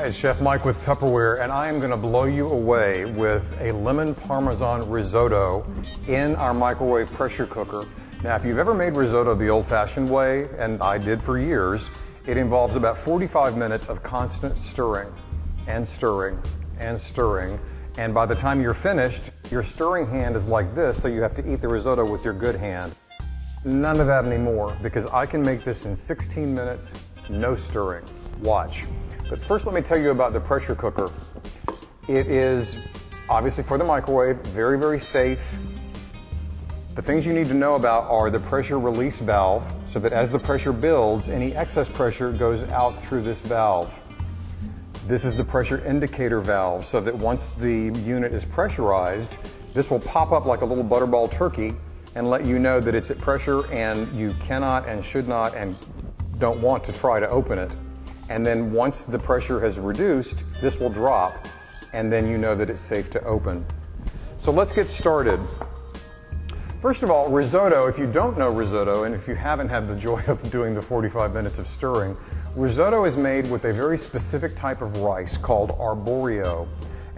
Hi, it's Chef Mike with Tupperware, and I am going to blow you away with a lemon Parmesan risotto in our microwave pressure cooker. Now, if you've ever made risotto the old-fashioned way, and I did for years, it involves about 45 minutes of constant stirring and stirring and stirring. And by the time you're finished, your stirring hand is like this, so you have to eat the risotto with your good hand. None of that anymore, because I can make this in 16 minutes, no stirring. Watch. But first, let me tell you about the pressure cooker. It is obviously for the microwave, very, very safe. The things you need to know about are the pressure release valve, so that as the pressure builds, any excess pressure goes out through this valve. This is the pressure indicator valve, so that once the unit is pressurized, this will pop up like a little butterball turkey and let you know that it's at pressure and you cannot and should not and don't want to try to open it. And then once the pressure has reduced, this will drop, and then you know that it's safe to open. So let's get started. First of all, risotto, if you don't know risotto, and if you haven't had the joy of doing the 45 minutes of stirring, risotto is made with a very specific type of rice called arborio.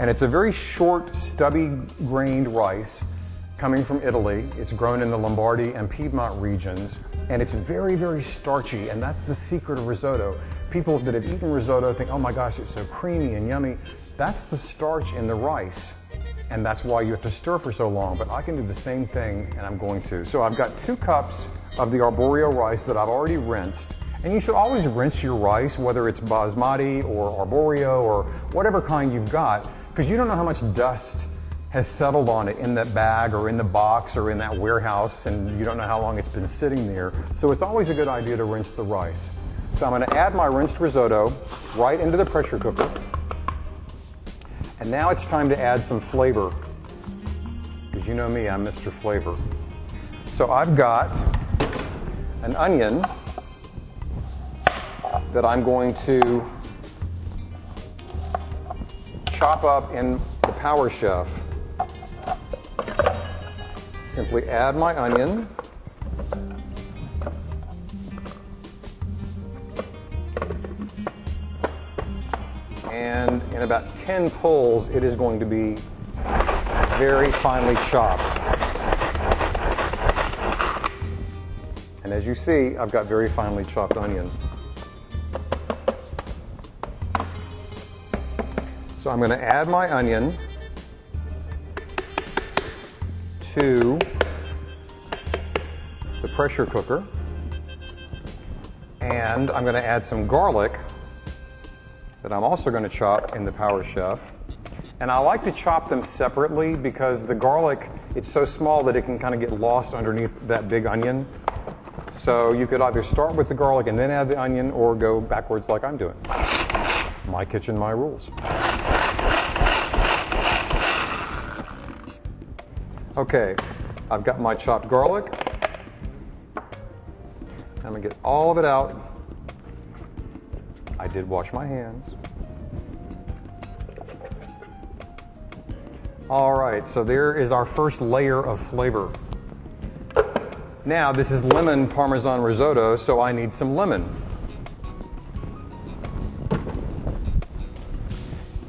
And it's a very short, stubby-grained rice coming from Italy. It's grown in the Lombardy and Piedmont regions, and it's very, very starchy, and that's the secret of risotto. People that have eaten risotto think, oh my gosh, it's so creamy and yummy. That's the starch in the rice, and that's why you have to stir for so long, but I can do the same thing, and I'm going to. So I've got 2 cups of the arborio rice that I've already rinsed, and you should always rinse your rice, whether it's basmati or arborio or whatever kind you've got, because you don't know how much dust has settled on it in that bag or in the box or in that warehouse, and you don't know how long it's been sitting there. So it's always a good idea to rinse the rice. So I'm going to add my rinsed risotto right into the pressure cooker. And now it's time to add some flavor, because you know me, I'm Mr. Flavor. So I've got an onion that I'm going to chop up in the Power Chef. Simply add my onion. And in about 10 pulls, it is going to be very finely chopped. And as you see, I've got very finely chopped onion. So I'm going to add my onion to the pressure cooker, and I'm going to add some garlic that I'm also going to chop in the Power Chef. And I like to chop them separately because the garlic, it's so small that it can kind of get lost underneath that big onion. So you could either start with the garlic and then add the onion, or go backwards like I'm doing. My kitchen, my rules. Okay, I've got my chopped garlic. I'm going to get all of it out. I did wash my hands. All right, so there is our first layer of flavor. Now, this is lemon Parmesan risotto, so I need some lemon.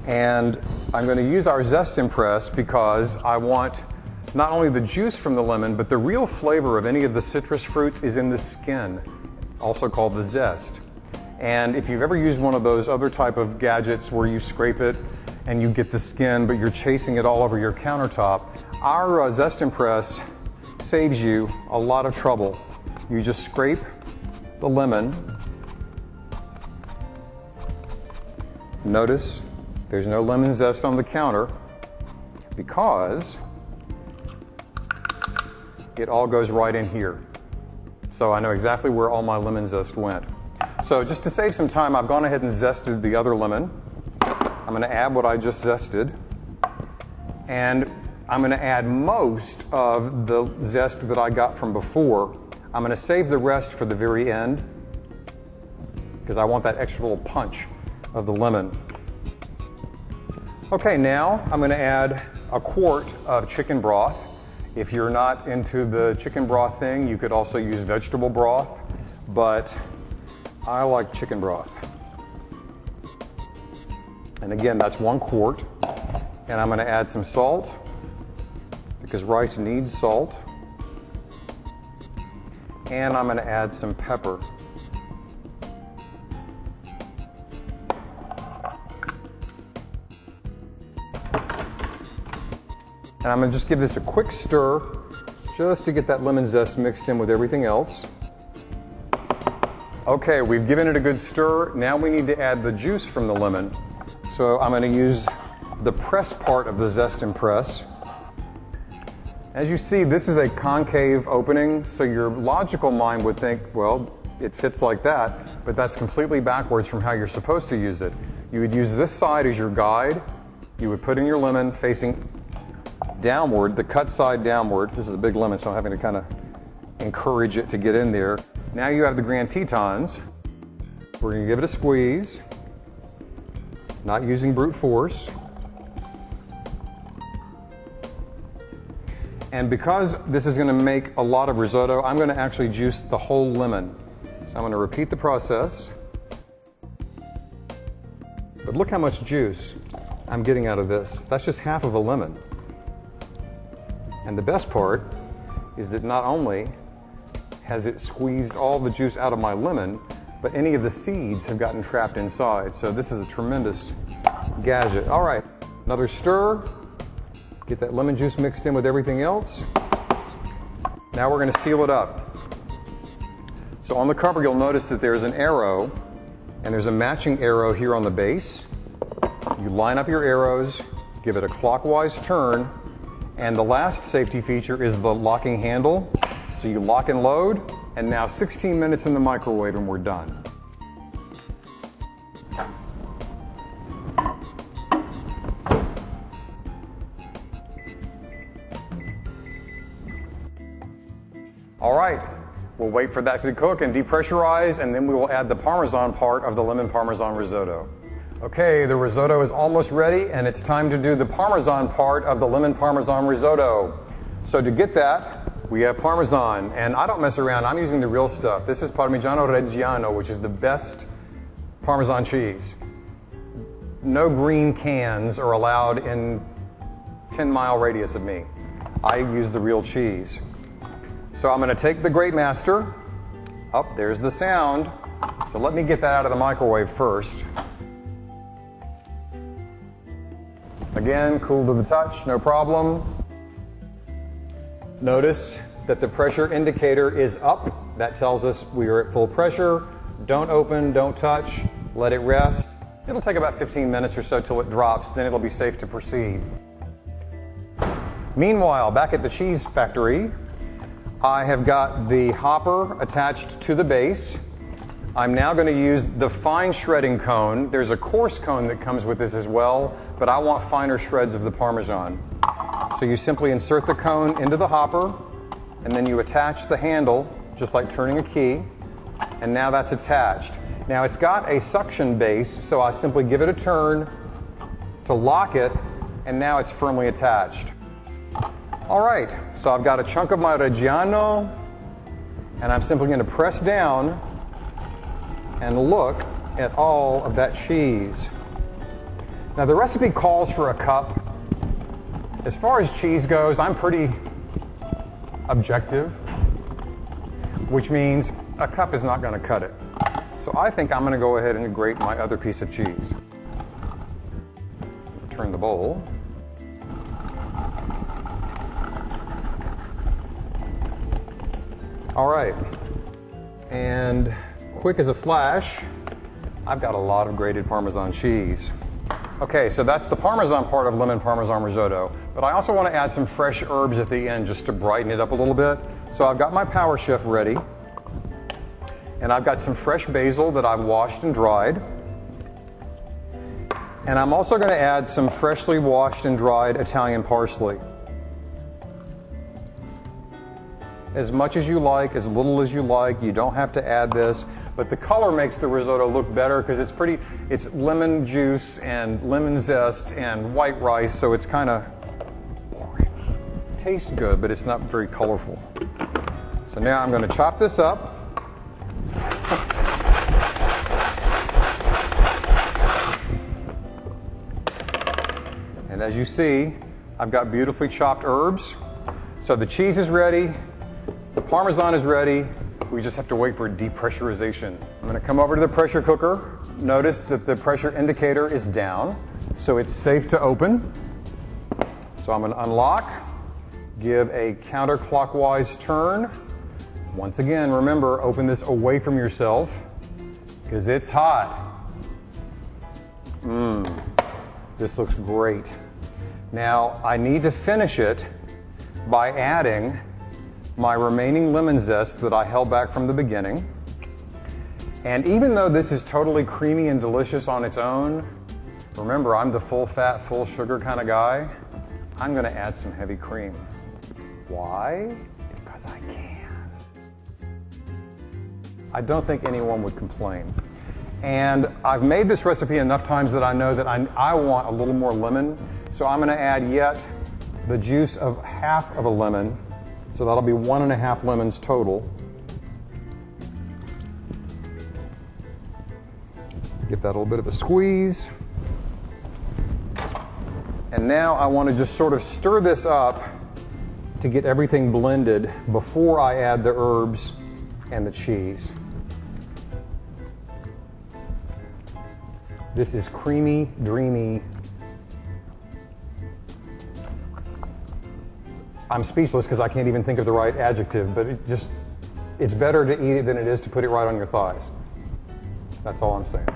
And I'm going to use our zest impress because I want not only the juice from the lemon, but the real flavor of any of the citrus fruits is in the skin, also called the zest. And if you've ever used one of those other type of gadgets where you scrape it and you get the skin, but you're chasing it all over your countertop, our zest impress saves you a lot of trouble. You just scrape the lemon. Notice there's no lemon zest on the counter because it all goes right in here. So I know exactly where all my lemon zest went. So just to save some time, I've gone ahead and zested the other lemon. I'm going to add what I just zested. And I'm going to add most of the zest that I got from before. I'm going to save the rest for the very end because I want that extra little punch of the lemon. Okay, now I'm going to add a quart of chicken broth. If you're not into the chicken broth thing, you could also use vegetable broth, but I like chicken broth. And again, that's 1 quart. And I'm going to add some salt because rice needs salt. And I'm going to add some pepper. And I'm going to just give this a quick stir just to get that lemon zest mixed in with everything else. Okay, we've given it a good stir. Now we need to add the juice from the lemon. So I'm going to use the press part of the zest and press. As you see, this is a concave opening, so your logical mind would think, well, it fits like that, but that's completely backwards from how you're supposed to use it. You would use this side as your guide. You would put in your lemon facing downward, the cut side downward. This is a big lemon, so I'm having to kind of encourage it to get in there. Now you have the Grand Tetons. We're going to give it a squeeze, not using brute force. And because this is going to make a lot of risotto, I'm going to actually juice the whole lemon. So I'm going to repeat the process. But look how much juice I'm getting out of this. That's just half of a lemon. And the best part is that not only has it squeezed all the juice out of my lemon, but any of the seeds have gotten trapped inside. So this is a tremendous gadget. All right, another stir. Get that lemon juice mixed in with everything else. Now we're going to seal it up. So on the cover, you'll notice that there's an arrow, and there's a matching arrow here on the base. You line up your arrows, give it a clockwise turn, and the last safety feature is the locking handle. So you lock and load, and now 16 minutes in the microwave and we're done. All right, we'll wait for that to cook and depressurize, and then we will add the Parmesan part of the lemon Parmesan risotto. Okay, the risotto is almost ready, and it's time to do the Parmesan part of the lemon Parmesan risotto. So to get that, we have Parmesan, and I don't mess around. I'm using the real stuff. This is Parmigiano Reggiano, which is the best Parmesan cheese. No green cans are allowed in 10-mile radius of me. I use the real cheese. So I'm going to take the Great Master. Oh, there's the sound. So let me get that out of the microwave first. Again, cool to the touch, no problem. Notice that the pressure indicator is up. That tells us we are at full pressure. Don't open, don't touch, let it rest. It'll take about 15 minutes or so till it drops, then it'll be safe to proceed. Meanwhile, back at the cheese factory, I have got the hopper attached to the base. I'm now going to use the fine shredding cone. There's a coarse cone that comes with this as well, but I want finer shreds of the Parmesan. So you simply insert the cone into the hopper, and then you attach the handle, just like turning a key, and now that's attached. Now it's got a suction base, so I simply give it a turn to lock it, and now it's firmly attached. All right, so I've got a chunk of my Reggiano, and I'm simply going to press down and look at all of that cheese. Now the recipe calls for a cup. As far as cheese goes, I'm pretty objective, which means a cup is not going to cut it. So I think I'm going to go ahead and grate my other piece of cheese. Turn the bowl. All right, and quick as a flash, I've got a lot of grated Parmesan cheese. Okay, so that's the Parmesan part of lemon Parmesan risotto, but I also want to add some fresh herbs at the end just to brighten it up a little bit. So I've got my Power Chef ready, and I've got some fresh basil that I've washed and dried. And I'm also going to add some freshly washed and dried Italian parsley. As much as you like, as little as you like. You don't have to add this, but the color makes the risotto look better because it's lemon juice and lemon zest and white rice, so it's kind of tastes good, but it's not very colorful. So now I'm going to chop this up. And as you see, I've got beautifully chopped herbs. So the cheese is ready, the Parmesan is ready. We just have to wait for depressurization. I'm going to come over to the pressure cooker. Notice that the pressure indicator is down, so it's safe to open. So I'm going to unlock, give a counterclockwise turn. Once again, remember, open this away from yourself because it's hot. This looks great. Now, I need to finish it by adding my remaining lemon zest that I held back from the beginning. And even though this is totally creamy and delicious on its own, remember, I'm the full fat, full sugar kind of guy. I'm going to add some heavy cream. Why? Because I can. I don't think anyone would complain. And I've made this recipe enough times that I know that I want a little more lemon. So I'm going to add yet the juice of half of a lemon. So that'll be 1.5 lemons total. Give that a little bit of a squeeze. And now I want to just sort of stir this up to get everything blended before I add the herbs and the cheese. This is creamy, dreamy. I'm speechless because I can't even think of the right adjective, but it's better to eat it than it is to put it right on your thighs. That's all I'm saying.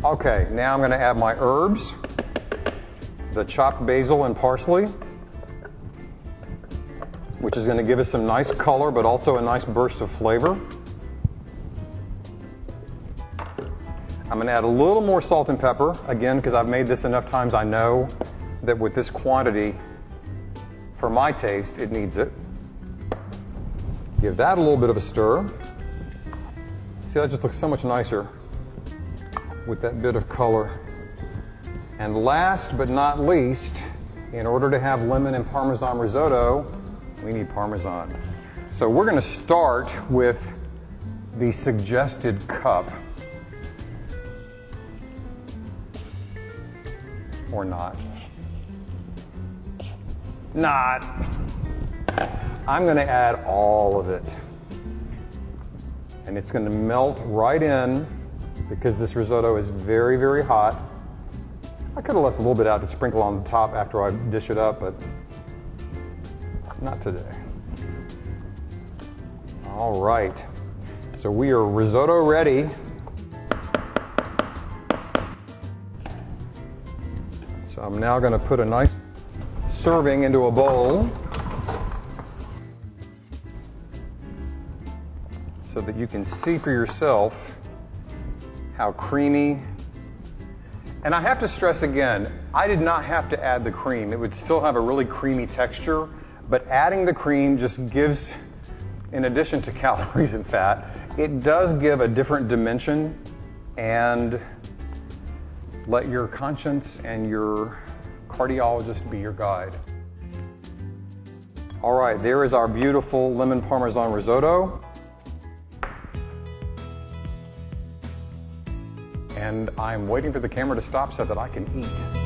Okay, now I'm going to add my herbs, the chopped basil and parsley, which is going to give us some nice color, but also a nice burst of flavor. I'm going to add a little more salt and pepper, again, because I've made this enough times I know that with this quantity, for my taste, it needs it. Give that a little bit of a stir. See, that just looks so much nicer with that bit of color. And last but not least, in order to have lemon and Parmesan risotto, we need Parmesan. So we're going to start with the suggested cup. Or not. Not. I'm going to add all of it. And it's going to melt right in because this risotto is very, very hot. I could have left a little bit out to sprinkle on the top after I dish it up, but not today. All right. So we are risotto ready. So I'm now going to put a nice serving into a bowl so that you can see for yourself how creamy. And I have to stress again, I did not have to add the cream. It would still have a really creamy texture, but adding the cream just gives, in addition to calories and fat, it does give a different dimension. And let your conscience and your cardiologist be your guide. All right, there is our beautiful lemon Parmesan risotto. And I'm waiting for the camera to stop so that I can eat.